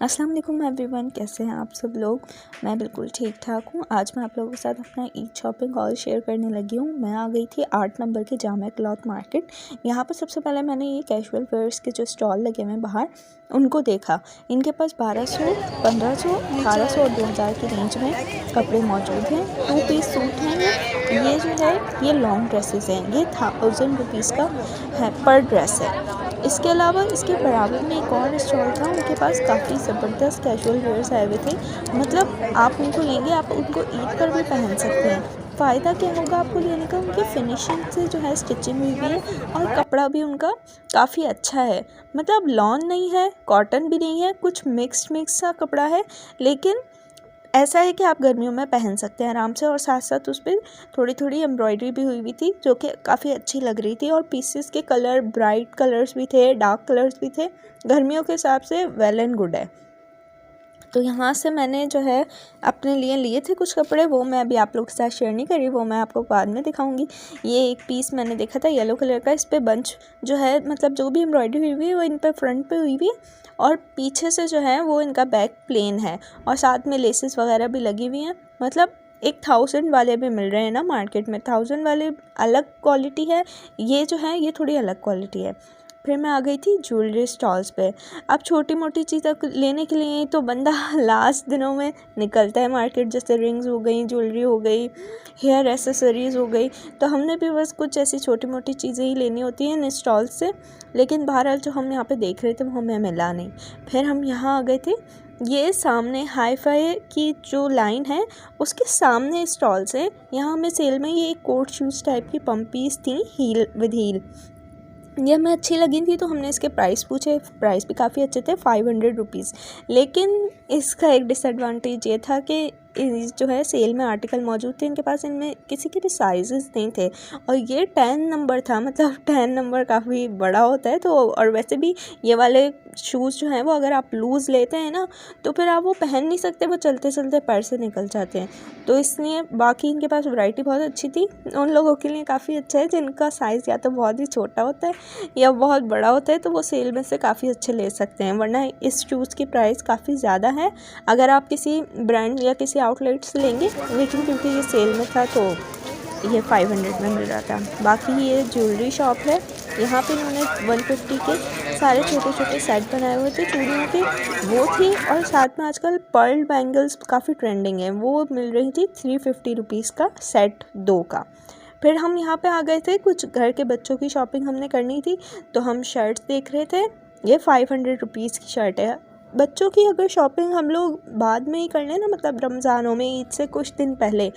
अस्सलाम वालेकुम एवरीवन, कैसे हैं आप सब लोग। मैं बिल्कुल ठीक ठाक हूँ। आज मैं आप लोगों के साथ अपना ईद शॉपिंग हॉल शेयर करने लगी हूँ। मैं आ गई थी 8 नंबर के जामिया क्लॉथ मार्केट। यहाँ पर सबसे पहले मैंने ये कैजुअल वेयर्स के जो स्टॉल लगे हुए हैं बाहर, उनको देखा। इनके पास 1200, 1500, 1800 और 2000 की रेंज में कपड़े मौजूद हैं। 2 पीस सूट हैं ये जो है ये लॉन्ग ड्रेसेस हैं। ये 1000 रुपीज़ का है पर ड्रेस है। इसके अलावा इसके बराबर में एक और स्टॉल था, उनके पास काफ़ी ज़बरदस्त कैजुअल वेयर्स आए हुए थे। मतलब आप उनको लेंगे, आप उनको ईद पर भी पहन सकते हैं। फ़ायदा क्या होगा आपको लेने का, उनकी फिनिशिंग से जो है स्टिचिंग हुई भी है और कपड़ा भी उनका काफ़ी अच्छा है। मतलब लॉन नहीं है, कॉटन भी नहीं है, कुछ मिक्स सा कपड़ा है, लेकिन ऐसा है कि आप गर्मियों में पहन सकते हैं आराम से। और साथ साथ उस पर थोड़ी थोड़ी एम्ब्रॉयडरी भी हुई थी जो कि काफ़ी अच्छी लग रही थी। और पीसेस के कलर ब्राइट कलर्स भी थे, डार्क कलर्स भी थे। गर्मियों के हिसाब से वेल एंड गुड है। तो यहाँ से मैंने जो है अपने लिए थे कुछ कपड़े, वो मैं अभी आप लोग के साथ शेयर नहीं करी, वो मैं आपको बाद में दिखाऊंगी। ये एक पीस मैंने देखा था येलो कलर का, इस पर बंच जो है मतलब जो भी एम्ब्रॉयडरी हुई हुई है वो इन पर फ्रंट पे हुई हुई है और पीछे से जो है वो इनका बैक प्लेन है और साथ में लेसेस वगैरह भी लगी हुई हैं। मतलब एक 1000 वाले भी मिल रहे हैं ना मार्केट में। 1000 वाले अलग क्वालिटी है, ये जो है ये थोड़ी अलग क्वालिटी है। फिर मैं आ गई थी ज्वेलरी स्टॉल्स पे। अब छोटी मोटी चीज़ें लेने के लिए तो बंदा लास्ट दिनों में निकलता है मार्केट, जैसे रिंग्स हो गई, ज्वेलरी हो गई, हेयर एसेसरीज़ हो गई। तो हमने भी बस कुछ ऐसी छोटी मोटी चीज़ें ही लेनी होती हैं इन स्टॉल से। लेकिन बहरहाल जो हम यहाँ पे देख रहे थे वो हमें मिला नहीं। फिर हम यहाँ आ गए थे, ये सामने हाई फाई की जो लाइन है उसके सामने स्टॉल्स है। यहाँ हमें सेल में ये एक कोट शूज़ टाइप की पम्पीज़ थी, हील विद हील। ये हमें अच्छी लगी थी तो हमने इसके प्राइस पूछे, प्राइस भी काफ़ी अच्छे थे, 500 रुपीज़। लेकिन इसका एक डिसएडवांटेज ये था कि जो है सेल में आर्टिकल मौजूद थे इनके पास, इनमें किसी के भी साइजेस नहीं थे और ये 10 नंबर था। मतलब 10 नंबर काफ़ी बड़ा होता है। तो और वैसे भी ये वाले शूज़ जो हैं वो अगर आप लूज़ लेते हैं ना तो फिर आप वो पहन नहीं सकते, वो चलते चलते पैर से निकल जाते हैं। तो इसलिए बाकी इनके पास वैरायटी बहुत अच्छी थी। उन लोगों के लिए काफ़ी अच्छा है जिनका साइज़ या तो बहुत ही छोटा होता है या बहुत बड़ा होता है, तो वो सेल में से काफ़ी अच्छे ले सकते हैं। वरना इस शूज़ की प्राइस काफ़ी ज़्यादा है अगर आप किसी ब्रांड या किसी आउटलेट से लेंगे, लेकिन क्योंकि ये सेल में था तो ये 500 में मिल रहा था। बाकी ये ज्वेलरी शॉप है, यहाँ पे इन्होंने 150 के सारे छोटे छोटे सेट बनाए हुए थे चूड़ियों के, वो थी। और साथ में आजकल पर्ल बैंगल्स काफ़ी ट्रेंडिंग है, वो मिल रही थी 350 रुपीज़ का सेट 2 का। फिर हम यहाँ पे आ गए थे, कुछ घर के बच्चों की शॉपिंग हमने करनी थी तो हम शर्ट्स देख रहे थे। ये 500 रुपीज़ की शर्ट है। बच्चों की अगर शॉपिंग हम लोग बाद में ही कर लें ना, मतलब रमज़ानों में, ईद से कुछ दिन पहले,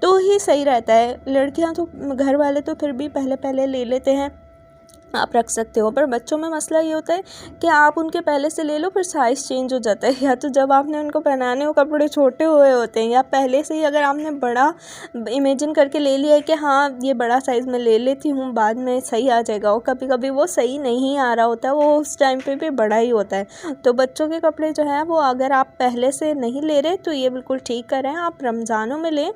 तो ही सही रहता है। लड़कियां तो, घर वाले तो फिर भी पहले पहले ले लेते हैं, आप रख सकते हो। पर बच्चों में मसला ये होता है कि आप उनके पहले से ले लो फिर साइज़ चेंज हो जाता है, या तो जब आपने उनको पहनाने हो कपड़े छोटे हुए होते हैं, या पहले से ही अगर आपने बड़ा इमेजिन करके ले लिया है कि हाँ ये बड़ा साइज़ में ले लेती हूँ बाद में सही आ जाएगा, और कभी कभी वो सही नहीं आ रहा होता, वो उस टाइम पे भी बड़ा ही होता है। तो बच्चों के कपड़े जो है वो अगर आप पहले से नहीं ले रहे तो ये बिल्कुल ठीक कर रहे हैं, आप रमज़ानों में लें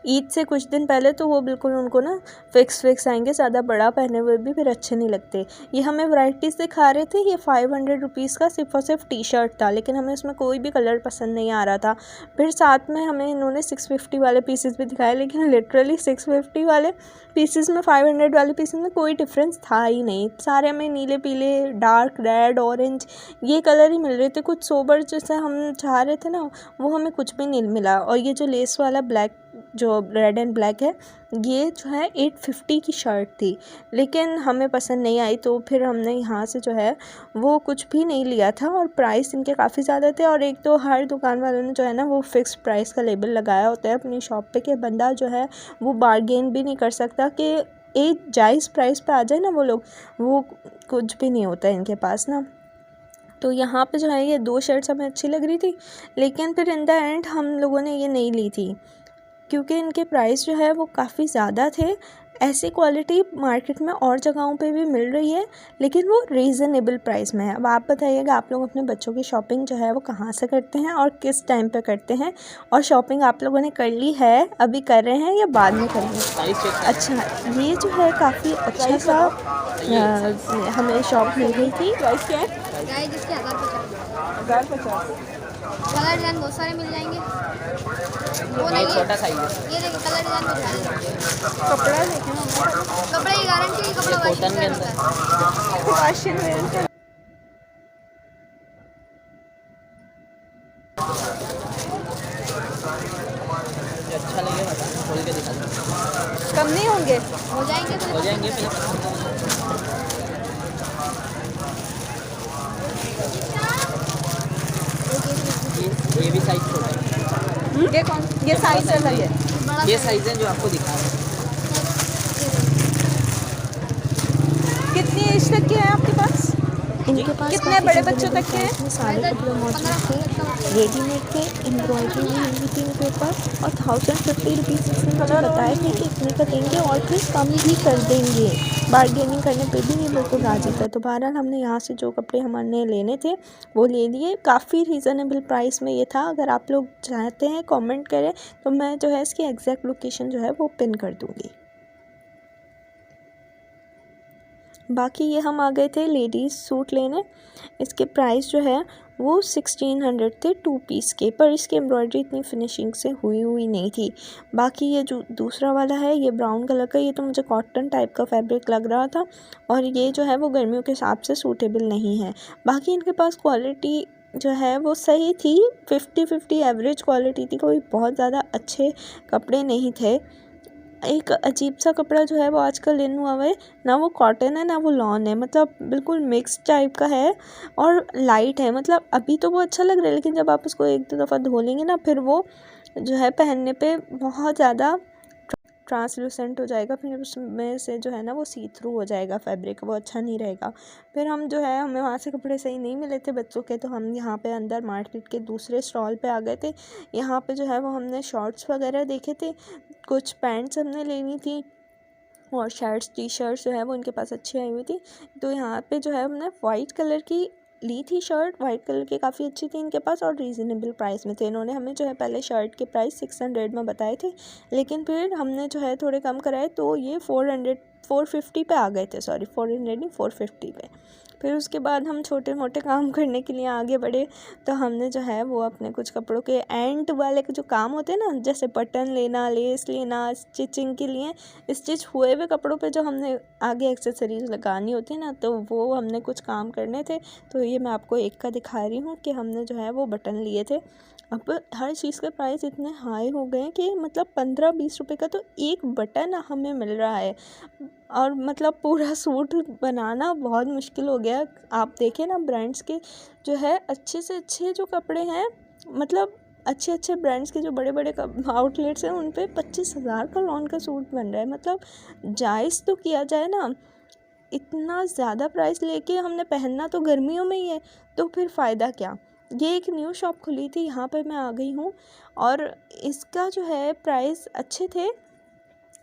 ईद से कुछ दिन पहले, तो वो बिल्कुल उनको ना फिक्स आएंगे। ज़्यादा बड़ा पहने हुए भी फिर अच्छे नहीं लगते। ये हमें वैरायटीज़ दिखा रहे थे। ये 500 रुपीज़ का सिर्फ और सिर्फ टी शर्ट था, लेकिन हमें उसमें कोई भी कलर पसंद नहीं आ रहा था। फिर साथ में हमें इन्होंने 650 वाले पीसेस भी दिखाए, लेकिन लिटरली 650 वाले पीसेस में 500 वाले पीसेस में कोई डिफरेंस था ही नहीं। सारे हमें नीले पीले, डार्क रेड, ऑरेंज ये कलर ही मिल रहे थे। कुछ सोबर जैसा हम चाह रहे थे ना, वो हमें कुछ भी नहीं मिला। और ये जो लेस वाला ब्लैक, जो रेड एंड ब्लैक है, ये जो है 850 की शर्ट थी, लेकिन हमें पसंद नहीं आई। तो फिर हमने यहाँ से जो है वो कुछ भी नहीं लिया था। और प्राइस इनके काफ़ी ज़्यादा थे। और एक तो हर दुकान वालों ने जो है ना वो फ़िक्स प्राइस का लेबल लगाया होता है अपनी शॉप पे, कि बंदा जो है वो बार्गेन भी नहीं कर सकता कि एक जायज़ प्राइस पे आ जाए ना वो लोग, वो कुछ भी नहीं होता है इनके पास ना। तो यहाँ पे जो है ये 2 शर्ट्स हमें अच्छी लग रही थी, लेकिन फिर इन द एंड हम लोगों ने ये नहीं ली थी क्योंकि इनके प्राइस जो है वो काफ़ी ज़्यादा थे। ऐसी क्वालिटी मार्केट में और जगहों पे भी मिल रही है, लेकिन वो रीज़नेबल प्राइस में है। अब आप बताइएगा, आप लोग अपने बच्चों की शॉपिंग जो है वो कहाँ से करते हैं और किस टाइम पे करते हैं, और शॉपिंग आप लोगों ने कर ली है, अभी कर रहे हैं या बाद में करेंगे। अच्छा, ये जो है काफ़ी अच्छा सा हमें शॉप मिल गई थी। 1050। कलर डिजाइन बहुत सारे मिल जाएंगे। वो नहीं छोटा साइज है। ये देखिए कलर डिजाइन में दिखा रही कपड़ा देखें ना, कपड़े की गारंटी है, कपड़ा कॉटन के अंदर वाशिंग वेयर अच्छा लगे बताना, खोल के दिखा दो। कम नहीं होंगे। हो जाएंगे हो जाएंगे पहले ये भी साइज छोटा है। ये कौन, ये साइज अलग है। ये साइज है जो आपको दिखा रहे हैं। कितनी एज तक के हैं आपके पास? इनके पास कितने बड़े बच्चों तक के हैं? में सारे कपड़े मौजूद थे, रेडीमेड थे, एम्ब्रॉयडरी भी हुई थी इनके ऊपर, और 1050 रुपीज़ इसने मुझे बताए थे कि इतने का देंगे और फिर कम भी कर देंगे। बार्गेनिंग करने पे भी ये बिल्कुल राजी था। तो बहरहाल हमने यहाँ से जो कपड़े हमारे लेने थे वो ले लिए। काफ़ी रीज़नेबल प्राइस में ये था। अगर आप लोग चाहते हैं कमेंट करें तो मैं जो है इसकी एग्जैक्ट लोकेशन जो है वो पिन कर दूँगी। बाकी ये हम आ गए थे लेडीज़ सूट लेने। इसके प्राइस जो है वो 1600 थे 2 पीस के, पर इसकी एम्ब्रॉयडरी इतनी फिनिशिंग से हुई नहीं थी। बाकी ये जो दूसरा वाला है ये ब्राउन कलर का, ये तो मुझे कॉटन टाइप का फैब्रिक लग रहा था और ये जो है वो गर्मियों के हिसाब से सूटेबल नहीं है। बाकी इनके पास क्वालिटी जो है वो सही थी, 50-50 एवरेज क्वालिटी थी, कोई बहुत ज़्यादा अच्छे कपड़े नहीं थे। एक अजीब सा कपड़ा जो है वो आजकल इन हुआ है, ना वो कॉटन है ना वो लॉन है, मतलब बिल्कुल मिक्स टाइप का है और लाइट है। मतलब अभी तो वो अच्छा लग रहा है लेकिन जब आप उसको 1-2 दफ़ा धो लेंगे ना फिर वो जो है पहनने पे बहुत ज़्यादा ट्रांसलूसेंट हो जाएगा, फिर उसमें से जो है ना वो सी थ्रू हो जाएगा फैब्रिक, वो अच्छा नहीं रहेगा। फिर हम जो है हमें वहाँ से कपड़े सही नहीं मिले थे बच्चों के, तो हम यहाँ पे अंदर मार्केट के दूसरे स्टॉल पे आ गए थे। यहाँ पे जो है वो हमने शॉर्ट्स वगैरह देखे थे, कुछ पैंट्स हमने लेनी थी और शर्ट्स टी शर्ट्स जो है वो इनके पास अच्छी आई हुई थी। तो यहाँ पे जो है हमने वाइट कलर की ली थी शर्ट, वाइट कलर की काफ़ी अच्छी थी इनके पास और रीज़नेबल प्राइस में थे। इन्होंने हमें जो है पहले शर्ट के प्राइस 600 में बताए थे, लेकिन फिर हमने जो है थोड़े कम कराए तो ये 450 पे आ गए थे। सॉरी 400 नहीं 450 पे। फिर उसके बाद हम छोटे मोटे काम करने के लिए आगे बढ़े, तो हमने जो है वो अपने कुछ कपड़ों के एंड वाले जो काम होते हैं ना, जैसे बटन लेना, लेस लेना, स्टिचिंग के लिए स्टिच हुए हुए कपड़ों पे जो हमने आगे एक्सेसरीज लगानी होती है ना, तो वो हमने कुछ काम करने थे। तो ये मैं आपको एक का दिखा रही हूँ कि हमने जो है वो बटन लिए थे। अब हर चीज़ के प्राइस इतने हाई हो गए कि मतलब 15-20 रुपए का तो एक बटन हमें मिल रहा है और मतलब पूरा सूट बनाना बहुत मुश्किल हो गया। आप देखें ना ब्रांड्स के जो है अच्छे से अच्छे जो कपड़े हैं, मतलब अच्छे अच्छे ब्रांड्स के जो बड़े बड़े आउटलेट्स हैं उन पे 25,000 का लॉन का सूट बन रहा है। मतलब जायज़ तो किया जाए ना, इतना ज़्यादा प्राइस लेके हमने पहनना तो गर्मियों में ही है, तो फिर फ़ायदा क्या। ये एक न्यू शॉप खुली थी, यहाँ पे मैं आ गई हूँ और इसका जो है प्राइस अच्छे थे।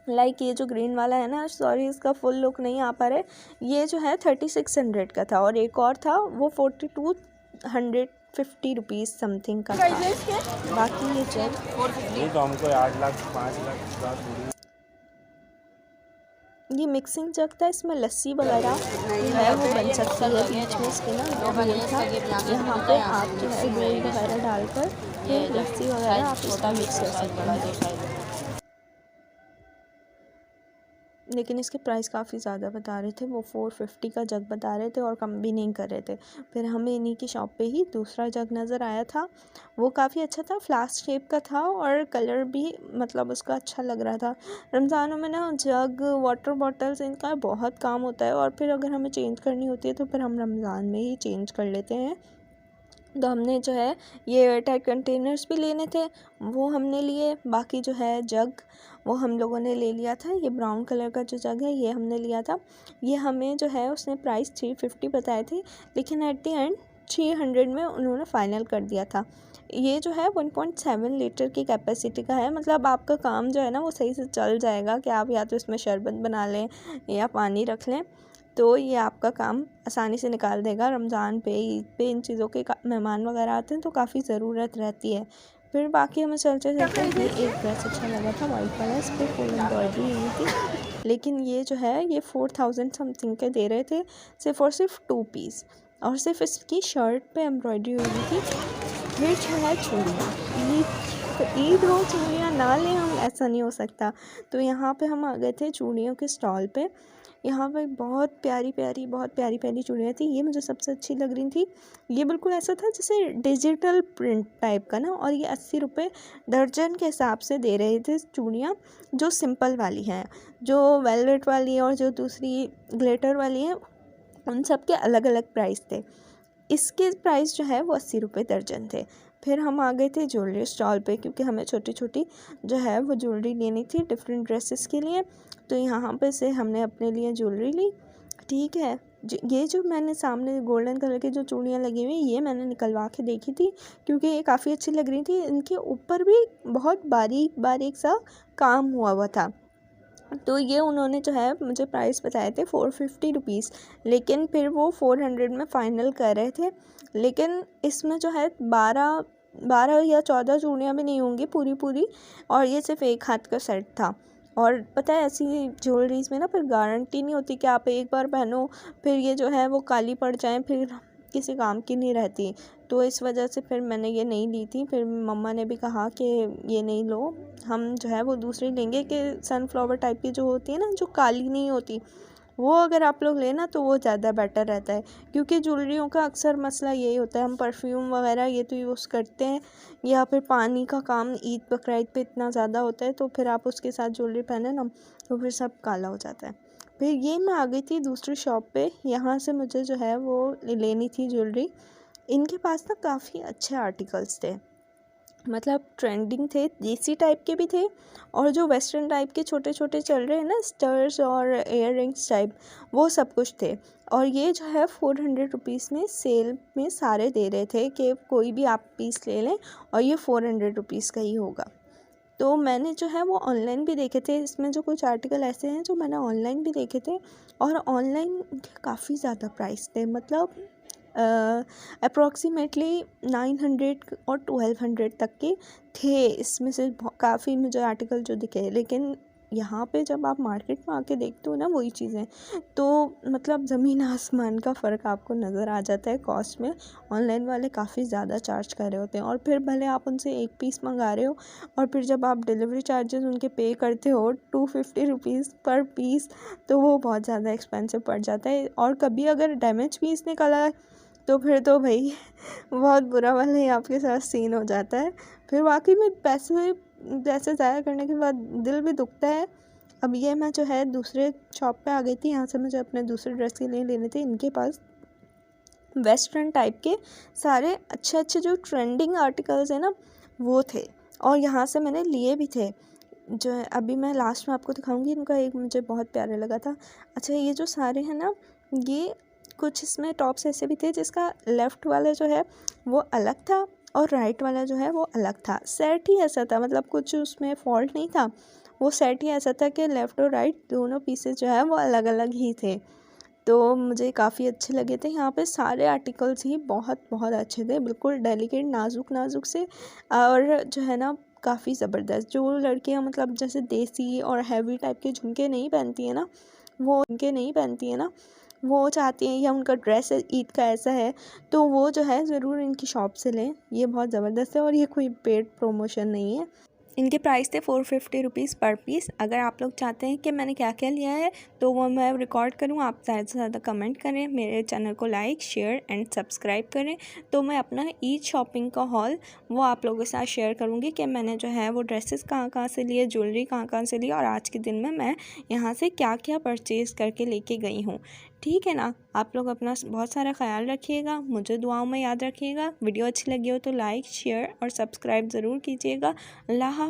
लाइक ये जो ग्रीन वाला है ना, सॉरी इसका फुल लुक नहीं आ पा रहा है, ये जो है 3600 का था और एक और था वो 4250 रुपीज़ समथिंग का था। बाकी ये चेक तो हमको 8 लाख 5 लाख ये मिक्सिंग जग था, इसमें लस्सी वगैरह है वो बन सकती है। बीच में इसके ना गोल था, यहाँ पे आप जो है गोल वगैरह डालकर फिर लस्सी वगैरह आप इसका मिक्स कर सकते हैं। लेकिन इसके प्राइस काफ़ी ज़्यादा बता रहे थे, वो 450 का जग बता रहे थे और कम भी नहीं कर रहे थे। फिर हमें इन्हीं की शॉप पे ही दूसरा जग नज़र आया था, वो काफ़ी अच्छा था, फ्लास्क शेप का था और कलर भी मतलब उसका अच्छा लग रहा था। रमज़ानों में ना जग, वाटर बॉटल्स इनका बहुत काम होता है और फिर अगर हमें चेंज करनी होती है तो फिर हम रमज़ान में ही चेंज कर लेते हैं। तो हमने जो है ये एयरटाइट कंटेनर्स भी लेने थे, वो हमने लिए। बाकी जो है जग वो हम लोगों ने ले लिया था। ये ब्राउन कलर का जो जग है ये हमने लिया था। ये हमें जो है उसने प्राइस 350 बताए थे, लेकिन एट द एंड 300 में उन्होंने फ़ाइनल कर दिया था। ये जो है 1.7 लीटर की कैपेसिटी का है, मतलब आपका काम जो है ना वो सही से चल जाएगा कि आप या तो इसमें शरबत बना लें या पानी रख लें, तो ये आपका काम आसानी से निकाल देगा। रमज़ान पे, ईद पे इन चीज़ों के मेहमान वगैरह आते हैं तो काफ़ी ज़रूरत रहती है। फिर बाकी हमें चलते चलते ये एक ड्रेस अच्छा लगा था वाइट वाला, इस पर फुल एम्ब्रॉयडरी हुई थी, लेकिन ये जो है ये 4000 समथिंग के दे रहे थे सिर्फ और सिर्फ 2 पीस। और सिर्फ इसकी शर्ट पे एम्ब्रॉयडरी हुई थी। फिर जो है चूड़ियाँ, ईद हो चूड़ियाँ ना लें हम, ऐसा नहीं हो सकता। तो यहाँ पे हम आ गए थे चूड़ियों के स्टॉल पे। यहाँ पे बहुत प्यारी प्यारी चूड़ियाँ थी। ये मुझे सबसे अच्छी लग रही थी। ये बिल्कुल ऐसा था जैसे डिजिटल प्रिंट टाइप का ना, और ये 80 रुपये दर्जन के हिसाब से दे रहे थे चूड़ियाँ, जो सिंपल वाली हैं। जो वेलवेट वाली और जो दूसरी ग्लिटर वाली हैं, उन सब के अलग अलग प्राइस थे। इसके प्राइस जो है वो 80 रुपये दर्जन थे। फिर हम आ गए थे ज्वेलरी स्टॉल पे, क्योंकि हमें छोटी छोटी जो है वो ज्वेलरी लेनी थी डिफरेंट ड्रेसेस के लिए। तो यहाँ पे से हमने अपने लिए ज्वेलरी ली। ठीक है, ये जो मैंने सामने गोल्डन कलर की जो चूड़ियाँ लगी हुई, ये मैंने निकलवा के देखी थी, क्योंकि ये काफ़ी अच्छी लग रही थी। इनके ऊपर भी बहुत बारीक बारीक सा काम हुआ हुआ था। तो ये उन्होंने जो है मुझे प्राइस बताए थे 450 रुपीज़, लेकिन फिर वो 400 में फ़ाइनल कर रहे थे। लेकिन इसमें जो है 12 या 14 चूड़ियाँ भी नहीं होंगी पूरी, और ये सिर्फ एक हाथ का सेट था। और पता है ऐसी ज्वेलरीज़ में ना फिर गारंटी नहीं होती कि आप एक बार पहनो फिर ये जो है वो काली पड़ जाए, फिर किसी काम की नहीं रहती। तो इस वजह से फिर मैंने ये नहीं ली थी। फिर मम्मा ने भी कहा कि ये नहीं लो, हम जो है वो दूसरी लेंगे, कि सनफ्लावर टाइप की जो होती है ना, जो काली नहीं होती, वो अगर आप लोग लेना तो वो ज़्यादा बेटर रहता है। क्योंकि ज्वेलरियों का अक्सर मसला यही होता है, हम परफ्यूम वगैरह ये तो यूज़ करते हैं, या फिर पानी का काम ईद बकरीद पे इतना ज़्यादा होता है, तो फिर आप उसके साथ ज्वेलरी पहने ना तो फिर सब काला हो जाता है। फिर ये मैं आ गई थी दूसरी शॉप पे। यहाँ से मुझे जो है वो लेनी थी ज्वेलरी। इनके पास ना काफ़ी अच्छे आर्टिकल्स थे, मतलब ट्रेंडिंग थे, देसी टाइप के भी थे, और जो वेस्टर्न टाइप के छोटे छोटे चल रहे हैं ना, स्टर्स और इयर रिंग्स टाइप, वो सब कुछ थे। और ये जो है 400 रुपीज़ में सेल में सारे दे रहे थे कि कोई भी आप पीस ले लें और ये 400 रुपीज़ का ही होगा। तो मैंने जो है वो ऑनलाइन भी देखे थे। इसमें जो कुछ आर्टिकल ऐसे हैं जो मैंने ऑनलाइन भी देखे थे, और ऑनलाइन काफ़ी ज़्यादा प्राइस थे, मतलब अप्रॉक्सीमेटली 900 और 1200 तक के थे। इसमें से काफ़ी मुझे आर्टिकल जो दिखे, लेकिन यहाँ पे जब आप मार्केट में आके देखते हो ना वही चीज़ें, तो मतलब ज़मीन आसमान का फ़र्क आपको नज़र आ जाता है कॉस्ट में। ऑनलाइन वाले काफ़ी ज़्यादा चार्ज कर रहे होते हैं, और फिर भले आप उनसे एक पीस मंगा रहे हो, और फिर जब आप डिलीवरी चार्जेस उनके पे करते हो 250 रुपीज़ पर पीस, तो वो बहुत ज़्यादा एक्सपेंसिव पड़ जाता है। और कभी अगर डैमेज पीस निकला तो फिर तो भाई बहुत बुरा वाला ही आपके साथ सीन हो जाता है। फिर वाकई में पैसे ज़ाया करने के बाद दिल भी दुखता है। अब ये मैं जो है दूसरे शॉप पे आ गई थी। यहाँ से मुझे अपने दूसरे ड्रेस के लिए लेने थे। इनके पास वेस्टर्न टाइप के सारे अच्छे जो ट्रेंडिंग आर्टिकल्स हैं ना, वो थे, और यहाँ से मैंने लिए भी थे। जो है अभी मैं लास्ट में आपको दिखाऊंगी। इनका एक मुझे बहुत प्यारा लगा था। अच्छा, ये जो सारे हैं ना, ये कुछ इसमें टॉप्स ऐसे भी थे जिसका लेफ़्ट वाला जो है वो अलग था और राइट वाला जो है वो अलग था। सेट ही ऐसा था, मतलब कुछ उसमें फॉल्ट नहीं था, वो सेट ही ऐसा था कि लेफ़्ट और राइट दोनों पीसेस जो है वो अलग अलग ही थे। तो मुझे काफ़ी अच्छे लगे थे। यहाँ पे सारे आर्टिकल्स ही बहुत अच्छे थे, बिल्कुल डेलिकेट नाजुक से, और जो है ना काफ़ी ज़बरदस्त। जो लड़कियाँ मतलब जैसे देसी और हैवी टाइप के झुमके नहीं पहनती है ना, वो चाहती हैं, या उनका ड्रेस ईद का ऐसा है, तो वो जो है ज़रूर इनकी शॉप से लें। ये बहुत ज़बरदस्त है, और ये कोई पेड प्रमोशन नहीं है। इनके प्राइस थे 450 रुपीज़ पर पीस। अगर आप लोग चाहते हैं कि मैंने क्या क्या लिया है तो वो मैं रिकॉर्ड करूँ, आप ज़्यादा से ज़्यादा कमेंट करें, मेरे चैनल को लाइक शेयर एंड सब्सक्राइब करें, तो मैं अपना ईद शॉपिंग का हॉल वो आप लोगों के साथ शेयर करूँगी कि मैंने जो है वो ड्रेसेस कहाँ से लिए, ज्वेलरी कहाँ से ली, और आज के दिन में मैं यहाँ से क्या क्या परचेज़ करके लेके गई हूँ। ठीक है ना। आप लोग अपना बहुत सारा ख्याल रखिएगा, मुझे दुआओं में याद रखिएगा। वीडियो अच्छी लगी हो तो लाइक शेयर और सब्सक्राइब ज़रूर कीजिएगा। अल्लाह